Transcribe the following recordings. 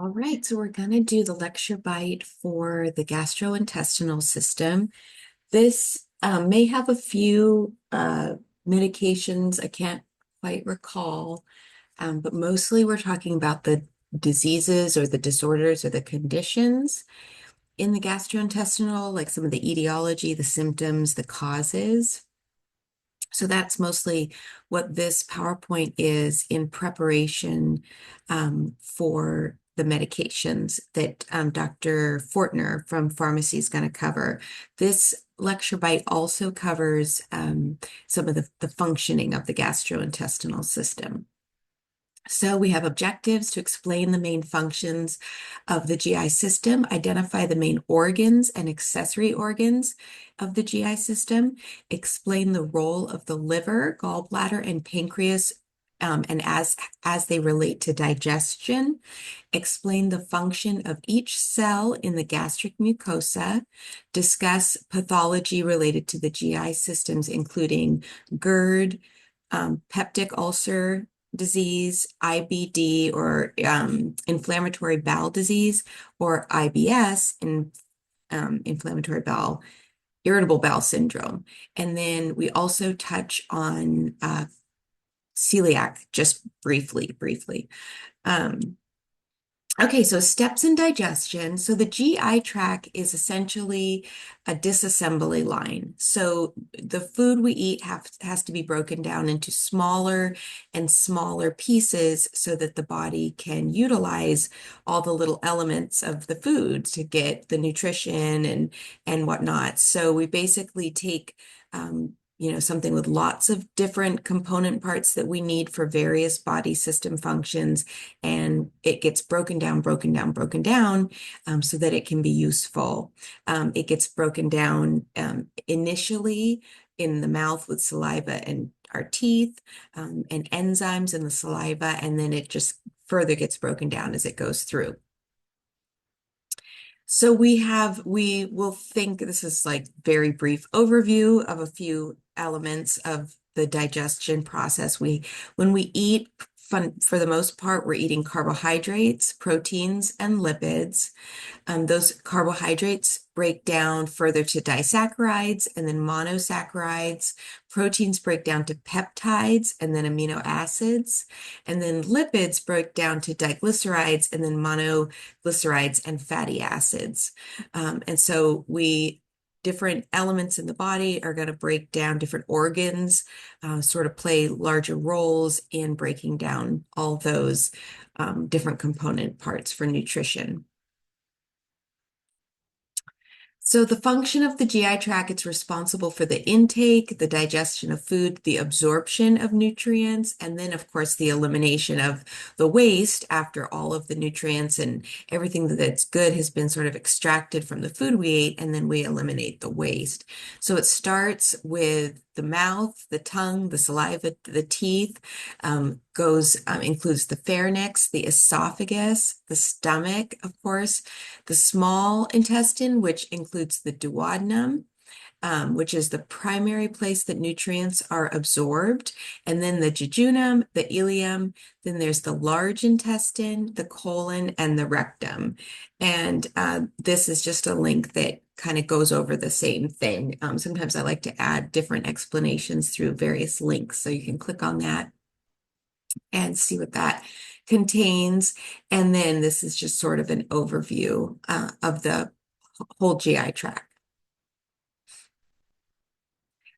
All right, so we're going to do the lecture bite for the gastrointestinal system. This may have a few medications I can't quite recall, but mostly we're talking about the diseases or the disorders or the conditions in the gastrointestinal, like some of the etiology, the symptoms, the causes. So that's mostly what this PowerPoint is in preparation for the medications that Dr. Fortner from pharmacy is going to cover. This lecture bite also covers some of the functioning of the gastrointestinal system. So we have objectives to explain the main functions of the GI system, identify the main organs and accessory organs of the GI system, explain the role of the liver, gallbladder, and pancreas, and as they relate to digestion, explain the function of each cell in the gastric mucosa, discuss pathology related to the GI systems, including GERD, peptic ulcer disease, IBD, or inflammatory bowel disease, or IBS, inflammatory bowel, irritable bowel syndrome. And then we also touch on celiac just briefly. Um, Okay, so steps in digestion. So the GI tract is essentially a disassembly line. So the food we eat has to be broken down into smaller and smaller pieces so that the body can utilize all the little elements of the food to get the nutrition and whatnot. So we basically take something with lots of different component parts that we need for various body system functions, and it gets broken down, so that it can be useful. It gets broken down initially in the mouth with saliva and our teeth, and enzymes in the saliva, and then it just further gets broken down as it goes through. So we will think this is like very brief overview of a few elements of the digestion process. When we eat, for the most part, we're eating carbohydrates, proteins, and lipids. Those carbohydrates break down further to disaccharides and then monosaccharides. Proteins break down to peptides and then amino acids. And then lipids break down to diglycerides and then monoglycerides and fatty acids. And so different elements in the body are going to break down, different organs sort of play larger roles in breaking down all those different component parts for nutrition. So the function of the GI tract, it's responsible for the intake, the digestion of food, the absorption of nutrients, and then, of course, the elimination of the waste after all of the nutrients and everything that's good has been sort of extracted from the food we ate, and then we eliminate the waste. So it starts with the mouth, the tongue, the saliva, the teeth, includes the pharynx, the esophagus, the stomach, of course, the small intestine, which includes the duodenum, which is the primary place that nutrients are absorbed, and then the jejunum, the ileum, then there's the large intestine, the colon, and the rectum. And this is just a link that kind of goes over the same thing. Sometimes I like to add different explanations through various links, so you can click on that and see what that contains. And then this is just sort of an overview of the whole GI tract.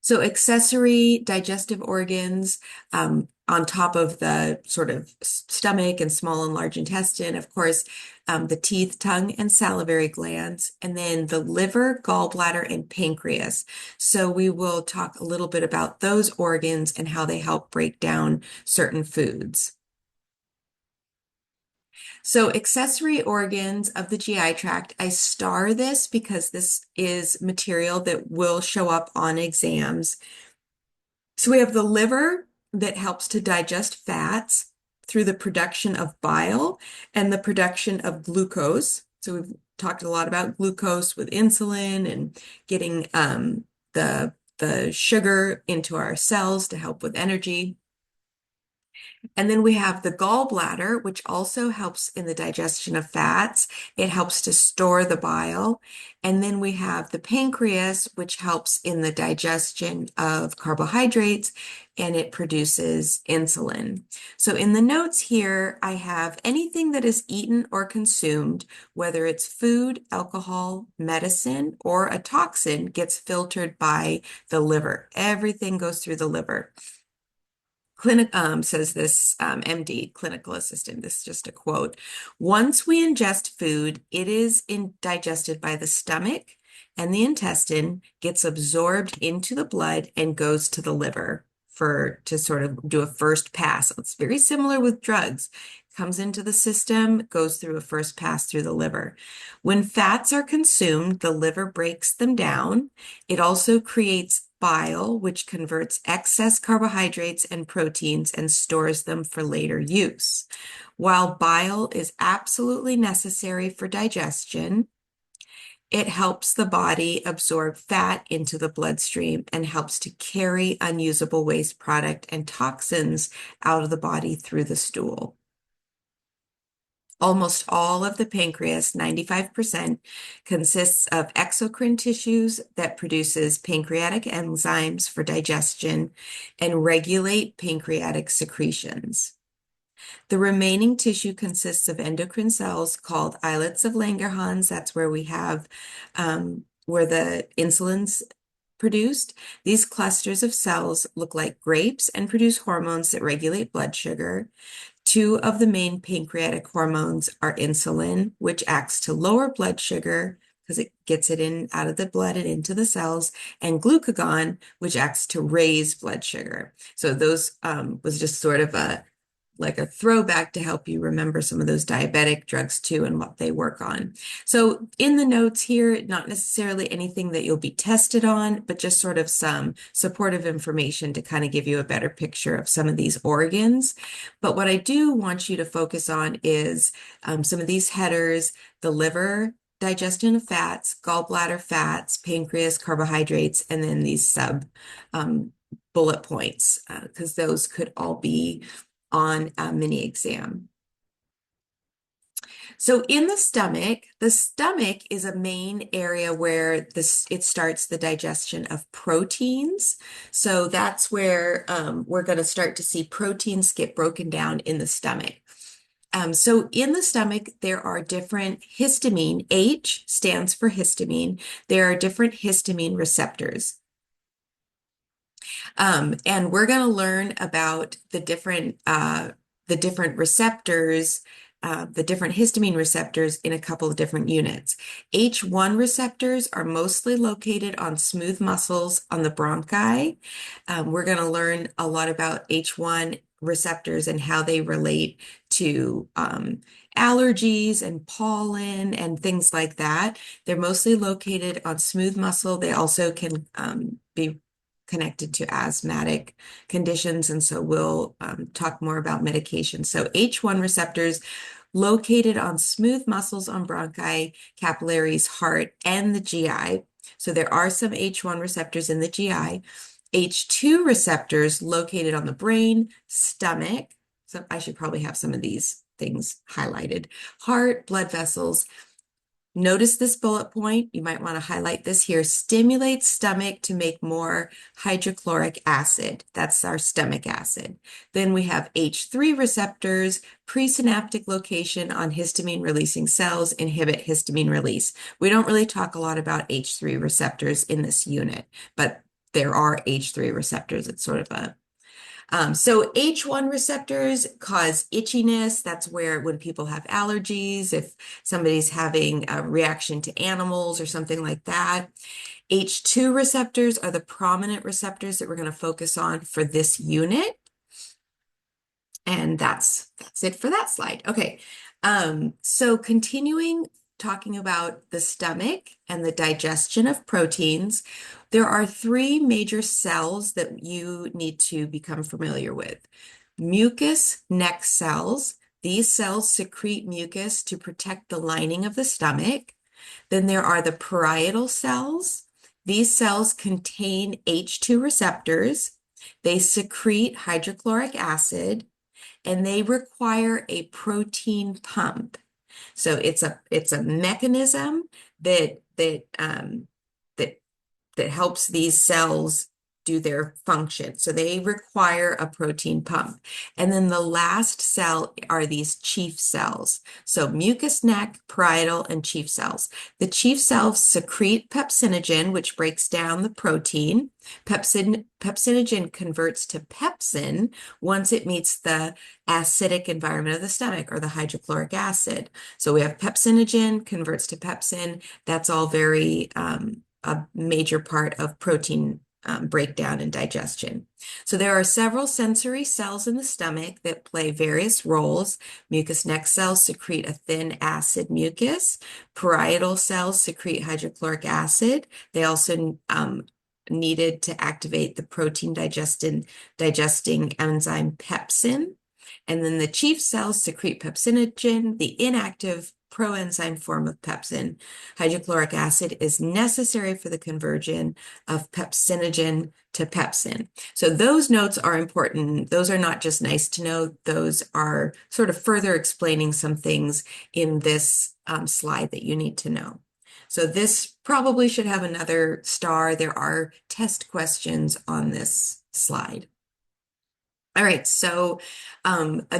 So accessory digestive organs on top of the sort of stomach and small and large intestine, of course, the teeth, tongue, and salivary glands, and then the liver, gallbladder, and pancreas. So we will talk a little bit about those organs and how they help break down certain foods. So accessory organs of the GI tract, I star this because this is material that will show up on exams. So we have the liver that helps to digest fats through the production of bile and the production of glucose. So we've talked a lot about glucose with insulin and getting the sugar into our cells to help with energy. And then we have the gallbladder, which also helps in the digestion of fats. It helps to store the bile. And then we have the pancreas, which helps in the digestion of carbohydrates, and it produces insulin. So in the notes here, I have anything that is eaten or consumed, whether it's food, alcohol, medicine, or a toxin, gets filtered by the liver. Everything goes through the liver. Clinic says this MD, clinical assistant. This is just a quote. Once we ingest food, it is digested by the stomach and the intestine, gets absorbed into the blood and goes to the liver to sort of do a first pass. It's very similar with drugs. Comes into the system, goes through a first pass through the liver. When fats are consumed, the liver breaks them down. It also creates bile, which converts excess carbohydrates and proteins and stores them for later use. While bile is absolutely necessary for digestion, it helps the body absorb fat into the bloodstream and helps to carry unusable waste product and toxins out of the body through the stool. Almost all of the pancreas, 95%, consists of exocrine tissues that produces pancreatic enzymes for digestion and regulate pancreatic secretions. The remaining tissue consists of endocrine cells called islets of Langerhans. That's where we have where the insulin's produced. These clusters of cells look like grapes and produce hormones that regulate blood sugar. Two of the main pancreatic hormones are insulin, which acts to lower blood sugar because it gets it in out of the blood and into the cells, and glucagon, which acts to raise blood sugar. So those was just sort of like a throwback to help you remember some of those diabetic drugs too and what they work on. So in the notes here, not necessarily anything that you'll be tested on, but just sort of some supportive information to kind of give you a better picture of some of these organs. But what I do want you to focus on is some of these headers: the liver, digestion of fats, gallbladder fats, pancreas, carbohydrates, and then these sub bullet points, because those could all be on a mini exam. So in the stomach is a main area where it starts the digestion of proteins. So that's where we're going to start to see proteins get broken down in the stomach. So in the stomach, there are different histamine. H stands for histamine. There are different histamine receptors. And we're going to learn about the different receptors, the different histamine receptors in a couple of different units. H1 receptors are mostly located on smooth muscles on the bronchi. We're going to learn a lot about H1 receptors and how they relate to allergies and pollen and things like that. They're mostly located on smooth muscle. They also can be connected to asthmatic conditions, and so we'll talk more about medication. So H1 receptors located on smooth muscles on bronchi, capillaries, heart, and the GI. So there are some H1 receptors in the GI. H2 receptors located on the brain, stomach. So I should probably have some of these things highlighted. Heart, blood vessels. Notice this bullet point. You might want to highlight this here. Stimulates stomach to make more hydrochloric acid. That's our stomach acid. Then we have H3 receptors, presynaptic location on histamine releasing cells, inhibit histamine release. We don't really talk a lot about H3 receptors in this unit, but there are H3 receptors. It's sort of a so H1 receptors cause itchiness. That's where when people have allergies, if somebody's having a reaction to animals or something like that. H2 receptors are the prominent receptors that we're going to focus on for this unit. And that's it for that slide. Okay, so continuing talking about the stomach and the digestion of proteins, there are three major cells that you need to become familiar with. Mucus neck cells. These cells secrete mucus to protect the lining of the stomach. Then there are the parietal cells. These cells contain H2 receptors. They secrete hydrochloric acid. and they require a protein pump. So it's a mechanism that that helps these cells do their function. So they require a protein pump. And then the last cell are these chief cells. So mucous neck, parietal, and chief cells. The chief cells secrete pepsinogen, which breaks down the protein. Pepsinogen converts to pepsin once it meets the acidic environment of the stomach or the hydrochloric acid. So we have pepsinogen converts to pepsin. That's all very a major part of protein breakdown and digestion. So there are several sensory cells in the stomach that play various roles. Mucous neck cells secrete a thin acid mucus. Parietal cells secrete hydrochloric acid. They also needed to activate the protein digesting enzyme pepsin. And then the chief cells secrete pepsinogen, the inactive proenzyme form of pepsin. Hydrochloric acid is necessary for the conversion of pepsinogen to pepsin. So those notes are important. Those are not just nice to know. Those are sort of further explaining some things in this slide that you need to know. So this probably should have another star. There are test questions on this slide. All right, so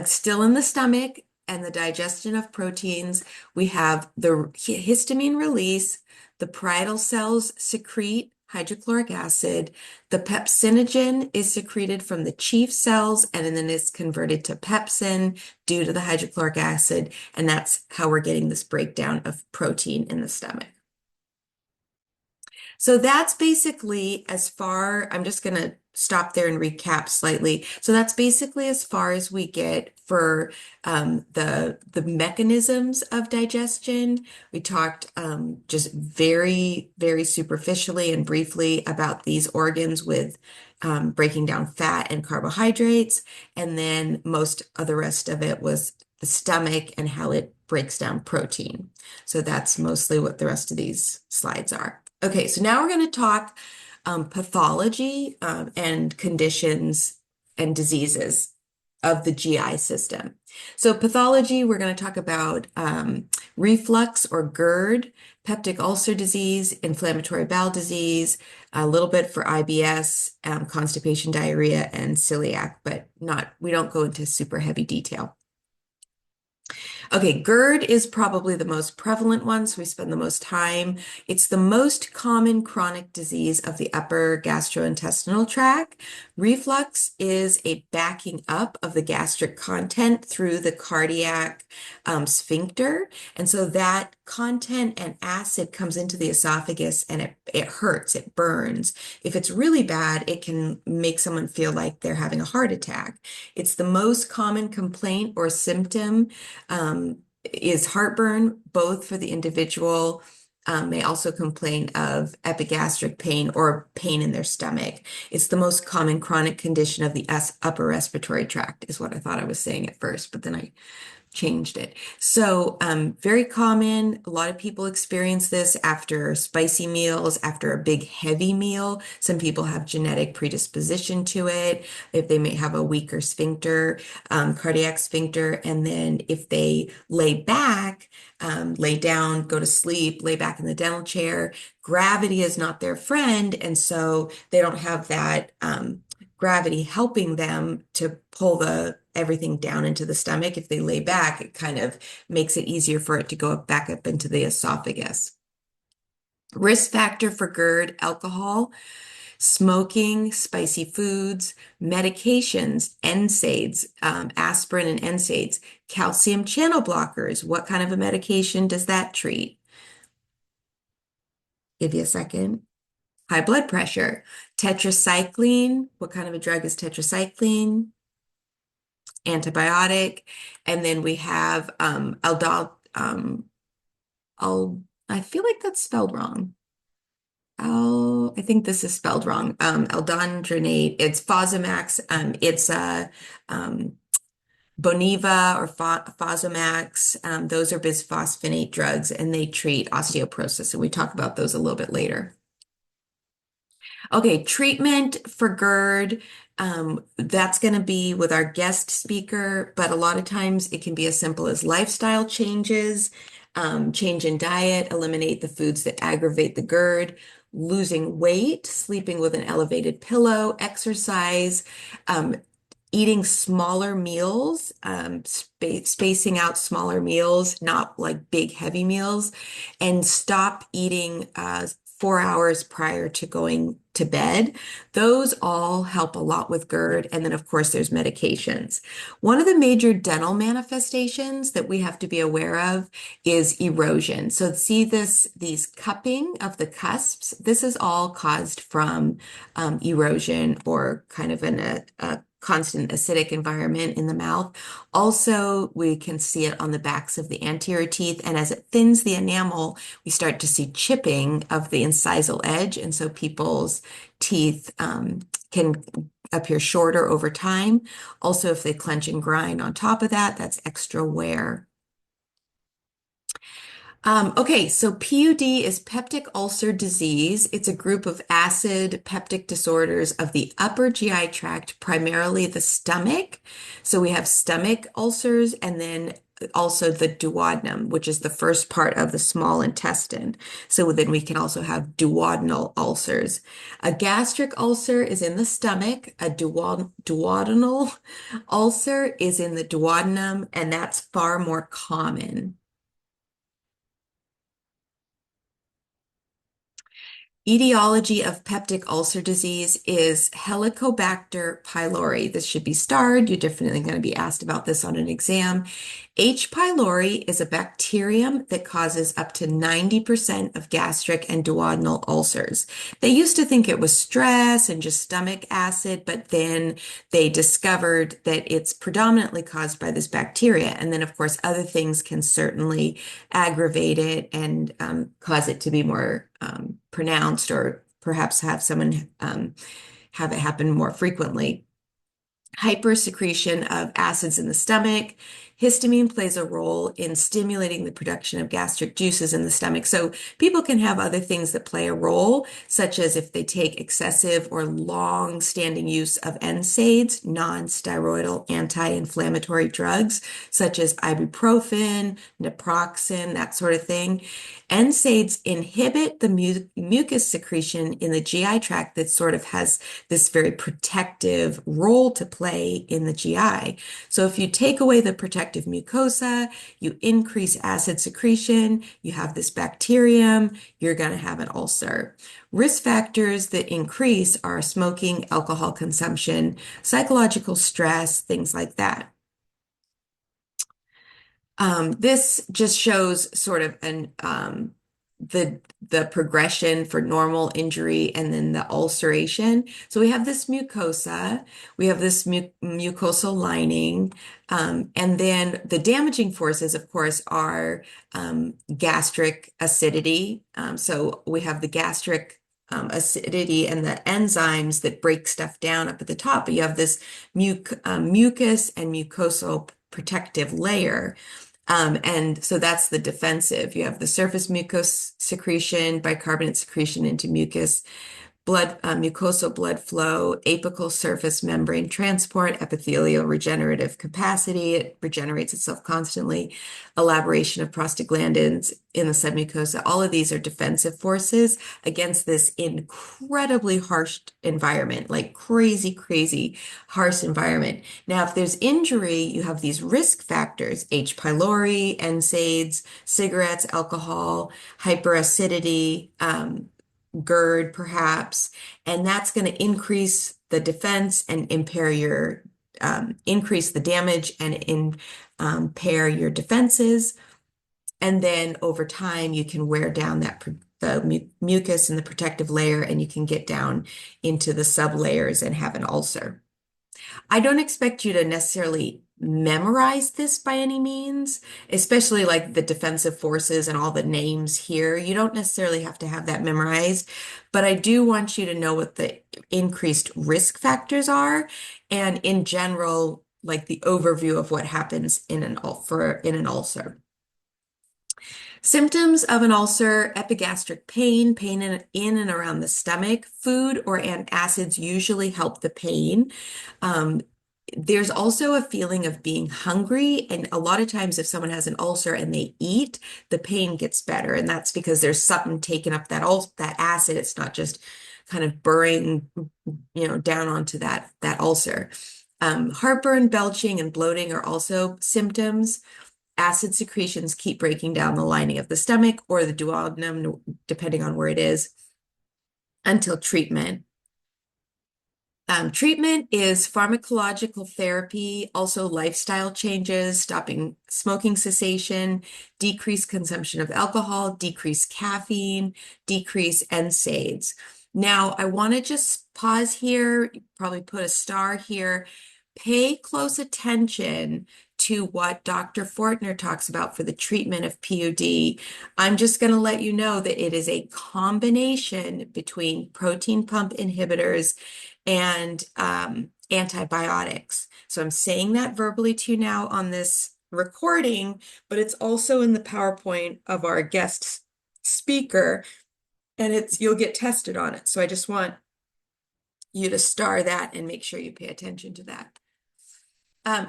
still in the stomach and the digestion of proteins, we have the histamine release, the parietal cells secrete hydrochloric acid, the pepsinogen is secreted from the chief cells and then is converted to pepsin due to the hydrochloric acid, and that's how we're getting this breakdown of protein in the stomach. So that's basically as far, I'm just going to stop there and recap slightly. So that's basically as far as we get for the mechanisms of digestion. We talked just very, very superficially and briefly about these organs with breaking down fat and carbohydrates. And then most of the rest of it was the stomach and how it breaks down protein. So that's mostly what the rest of these slides are. Okay, so now we're going to talk pathology and conditions and diseases of the GI system. So pathology, we're going to talk about reflux or GERD, peptic ulcer disease, inflammatory bowel disease, a little bit for IBS, constipation, diarrhea, and celiac, but we don't go into super heavy detail. Okay, GERD is probably the most prevalent one, so we spend the most time. It's the most common chronic disease of the upper gastrointestinal tract. Reflux is a backing up of the gastric content through the cardiac sphincter. And so that content and acid comes into the esophagus and it hurts, it burns. If it's really bad, it can make someone feel like they're having a heart attack. It's the most common complaint or symptom is heartburn, both for the individual. May also complain of epigastric pain or pain in their stomach. It's the most common chronic condition of the upper respiratory tract, is what I thought I was saying at first, but then I changed it. So very common. A lot of people experience this after spicy meals, after a big heavy meal. Some people have genetic predisposition to it. If they may have a weaker sphincter, cardiac sphincter, and then if they lay back, lay down, go to sleep, lay back in the dental chair, gravity is not their friend, and so they don't have that gravity helping them to pull everything down into the stomach. If they lay back, it kind of makes it easier for it to go back up into the esophagus. Risk factor for GERD: alcohol, smoking, spicy foods, medications, NSAIDs, aspirin and NSAIDs, calcium channel blockers. What kind of a medication does that treat? Give you a second. High blood pressure. Tetracycline. What kind of a drug is tetracycline? Antibiotic. And then we have I feel like that's spelled wrong. Oh, I think this is spelled wrong. Aldondronate. It's Fosamax. It's Boniva or Fosamax. Those are bisphosphonate drugs, and they treat osteoporosis. And we talk about those a little bit later. Okay, treatment for GERD, that's going to be with our guest speaker, but a lot of times it can be as simple as lifestyle changes, change in diet, eliminate the foods that aggravate the GERD, losing weight, sleeping with an elevated pillow, exercise, um, eating smaller meals, spacing out smaller meals, not like big heavy meals, and stop eating 4 hours prior to going to bed. Those all help a lot with GERD. And then, of course, there's medications. One of the major dental manifestations that we have to be aware of is erosion. So see these cupping of the cusps. This is all caused from erosion or kind of a constant acidic environment in the mouth. Also, we can see it on the backs of the anterior teeth. And as it thins the enamel, we start to see chipping of the incisal edge. And so people's teeth can appear shorter over time. Also, if they clench and grind on top of that, that's extra wear. Okay, so PUD is peptic ulcer disease. It's a group of acid peptic disorders of the upper GI tract, primarily the stomach. So we have stomach ulcers and then also the duodenum, which is the first part of the small intestine. So then we can also have duodenal ulcers. A gastric ulcer is in the stomach. A duodenal ulcer is in the duodenum, and that's far more common. Etiology of peptic ulcer disease is Helicobacter pylori. This should be starred. You're definitely going to be asked about this on an exam. H. pylori is a bacterium that causes up to 90% of gastric and duodenal ulcers. They used to think it was stress and just stomach acid, but then they discovered that it's predominantly caused by this bacteria. And then, of course, other things can certainly aggravate it and cause it to be more pronounced or perhaps have someone have it happen more frequently. Hypersecretion of acids in the stomach. Histamine plays a role in stimulating the production of gastric juices in the stomach. So people can have other things that play a role, such as if they take excessive or long-standing use of NSAIDs, non-steroidal anti-inflammatory drugs, such as ibuprofen, naproxen, that sort of thing. NSAIDs inhibit the mucus secretion in the GI tract that sort of has this very protective role to play in the GI. So if you take away the protective mucosa, you increase acid secretion, you have this bacterium, you're going to have an ulcer. Risk factors that increase are smoking, alcohol consumption, psychological stress, things like that. This just shows sort of the progression for normal injury and then the ulceration. So we have this mucosa, we have this mucosal lining, and then the damaging forces, of course, are gastric acidity. So we have the gastric acidity and the enzymes that break stuff down up at the top, but you have this mucus and mucosal protective layer. And so that's the defensive. You have the surface mucus secretion, bicarbonate secretion into mucus, mucosal blood flow, apical surface membrane transport, epithelial regenerative capacity. It regenerates itself constantly. Elaboration of prostaglandins in the submucosa. All of these are defensive forces against this incredibly harsh environment, like crazy, crazy harsh environment. Now, if there's injury, you have these risk factors, H. pylori, NSAIDs, cigarettes, alcohol, hyperacidity, GERD perhaps, and that's going to increase the defense and increase the damage and impair your defenses. And then over time, you can wear down the mucus and the protective layer, and you can get down into the sublayers and have an ulcer. I don't expect you to necessarily memorize this by any means, especially like the defensive forces and all the names here. You don't necessarily have to have that memorized, but I do want you to know what the increased risk factors are, and in general, like the overview of what happens in an ulcer. Symptoms of an ulcer: epigastric pain, pain in and around the stomach. Food or acids usually help the pain. Um, there's also a feeling of being hungry, and a lot of times if someone has an ulcer and they eat, the pain gets better, and that's because there's something taking up that acid. It's not just kind of burrowing, down onto that ulcer. Heartburn, belching, and bloating are also symptoms. Acid secretions keep breaking down the lining of the stomach or the duodenum, depending on where it is, until treatment. Treatment is pharmacological therapy, also lifestyle changes, stopping smoking cessation, decrease consumption of alcohol, decrease caffeine, decrease NSAIDs. Now, I want to just pause here, probably put a star here. Pay close attention to what Dr. Fortner talks about for the treatment of PUD. I'm just going to let you know that it is a combination between protein pump inhibitors and antibiotics. So I'm saying that verbally to you now on this recording, but it's also in the PowerPoint of our guest speaker, and you'll get tested on it. So I just want you to star that and make sure you pay attention to that.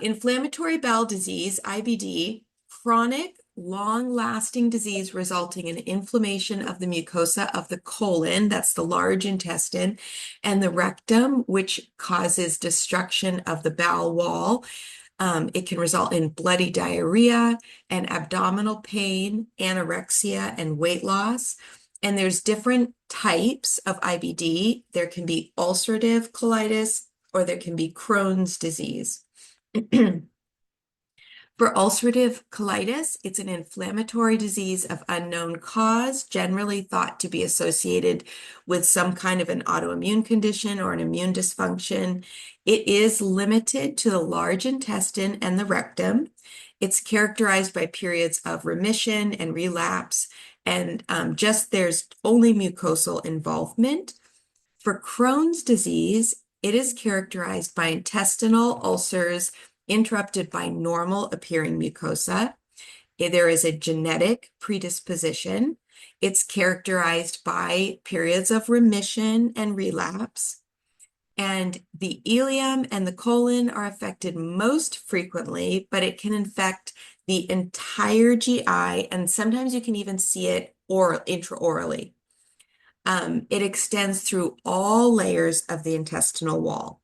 Inflammatory bowel disease, IBD, chronic, long-lasting disease resulting in inflammation of the mucosa of the colon, that's the large intestine, and the rectum, which causes destruction of the bowel wall. It can result in bloody diarrhea and abdominal pain, anorexia, and weight loss. And there's different types of IBD. There can be ulcerative colitis, or there can be Crohn's disease. For ulcerative colitis, it's an inflammatory disease of unknown cause, generally thought to be associated with some kind of an autoimmune condition or an immune dysfunction. It is limited to the large intestine and the rectum. It's characterized by periods of remission and relapse, and there's only mucosal involvement. For Crohn's disease, it is characterized by intestinal ulcers interrupted by normal appearing mucosa. There is a genetic predisposition. It's characterized by periods of remission and relapse. And the ileum and the colon are affected most frequently, but it can infect the entire GI, and sometimes you can even see it intraorally. It extends through all layers of the intestinal wall.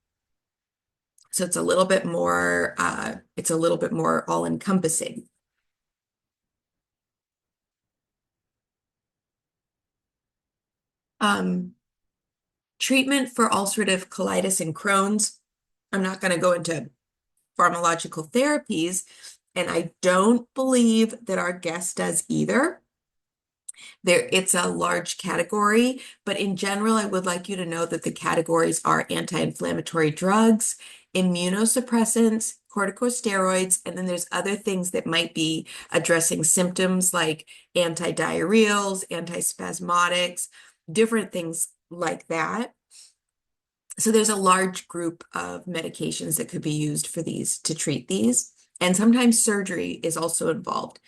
So it's a little bit more, all-encompassing. Um, Treatment for ulcerative colitis and Crohn's. I'm not going to go into pharmacological therapies, and I don't believe that our guest does either. It's a large category, but in general, I would like you to know that the categories are anti-inflammatory drugs, immunosuppressants, corticosteroids, and then there's other things that might be addressing symptoms like antidiarrheals, antispasmodics, different things like that. So there's a large group of medications that could be used for these to treat these. And sometimes surgery is also involved.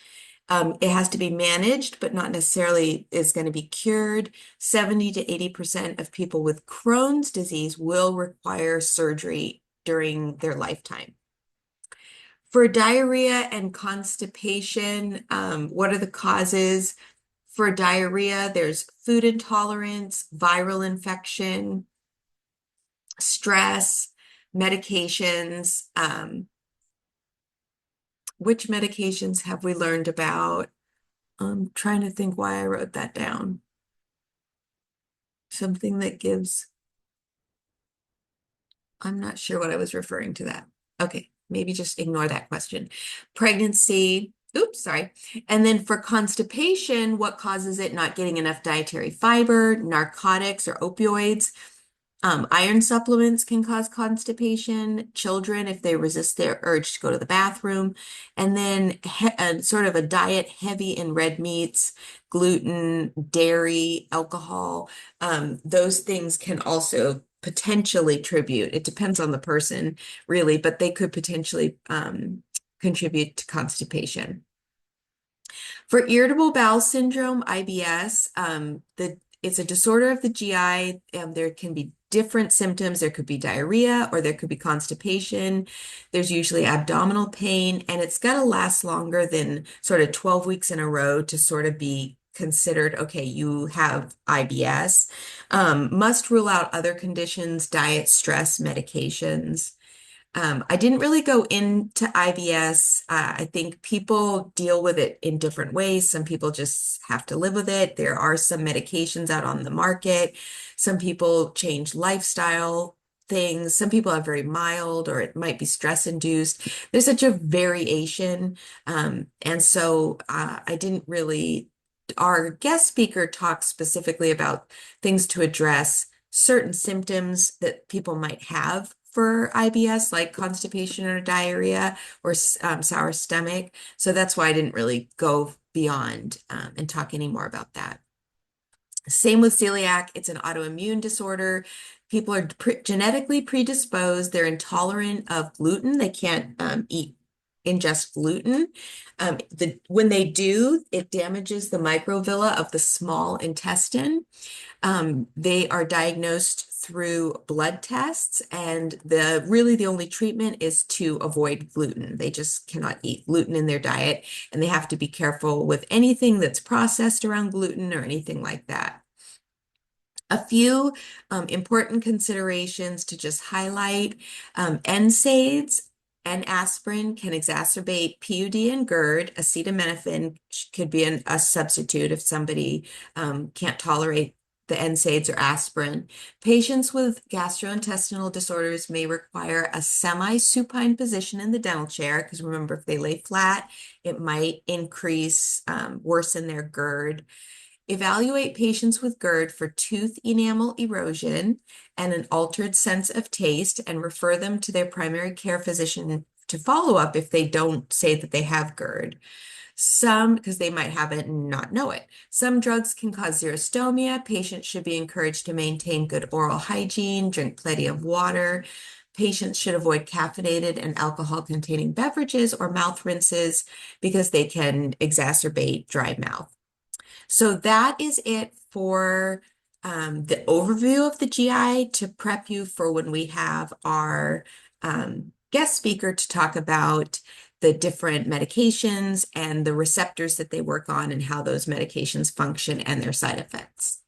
It has to be managed, but not necessarily is going to be cured. 70 to 80% of people with Crohn's disease will require surgery during their lifetime. For diarrhea and constipation, what are the causes? For diarrhea, there's food intolerance, viral infection, stress, medications. Which medications have we learned about? I'm trying to think why I wrote that down. Something that gives, I'm not sure what I was referring to that. Okay, maybe just ignore that question. Pregnancy, oops, sorry. And then for constipation, what causes it? Not getting enough dietary fiber, narcotics or opioids. Iron supplements can cause constipation, children if they resist their urge to go to the bathroom, and then sort of a diet heavy in red meats, gluten, dairy, alcohol. Those things can also potentially tribute. It depends on the person, really, but they could potentially contribute to constipation. For irritable bowel syndrome, IBS, it's a disorder of the GI. There can be different symptoms. There could be diarrhea or there could be constipation. There's usually abdominal pain, and it's got to last longer than sort of 12 weeks in a row to sort of be considered, okay, you have IBS. Must rule out other conditions, diet, stress, medications. I didn't really go into IBS. I think people deal with it in different ways. Some people just have to live with it. There are some medications out on the market. Some people change lifestyle things. Some people have very mild, or it might be stress induced. There's such a variation. And so I didn't really, our guest speaker talked specifically about things to address certain symptoms that people might have for IBS, like constipation or diarrhea or sour stomach. So that's why I didn't really go beyond and talk any more about that. Same with celiac. It's an autoimmune disorder. People are genetically predisposed. They're intolerant of gluten. They can't ingest gluten. When they do, it damages the microvilla of the small intestine. They are diagnosed through blood tests, and the only treatment is to avoid gluten. They just cannot eat gluten in their diet, and they have to be careful with anything that's processed around gluten or anything like that. A few important considerations to just highlight. NSAIDs and aspirin can exacerbate PUD and GERD. Acetaminophen could be a substitute if somebody can't tolerate the NSAIDs or aspirin. Patients with gastrointestinal disorders may require a semi-supine position in the dental chair, because remember, if they lay flat, it might worsen their GERD. Evaluate patients with GERD for tooth enamel erosion and an altered sense of taste, and refer them to their primary care physician to follow up if they don't say that they have GERD. Because they might have it and not know it. Some drugs can cause xerostomia. Patients should be encouraged to maintain good oral hygiene, drink plenty of water. Patients should avoid caffeinated and alcohol-containing beverages or mouth rinses because they can exacerbate dry mouth. So that is it for the overview of the GI, to prep you for when we have our guest speaker to talk about the different medications and the receptors that they work on and how those medications function and their side effects.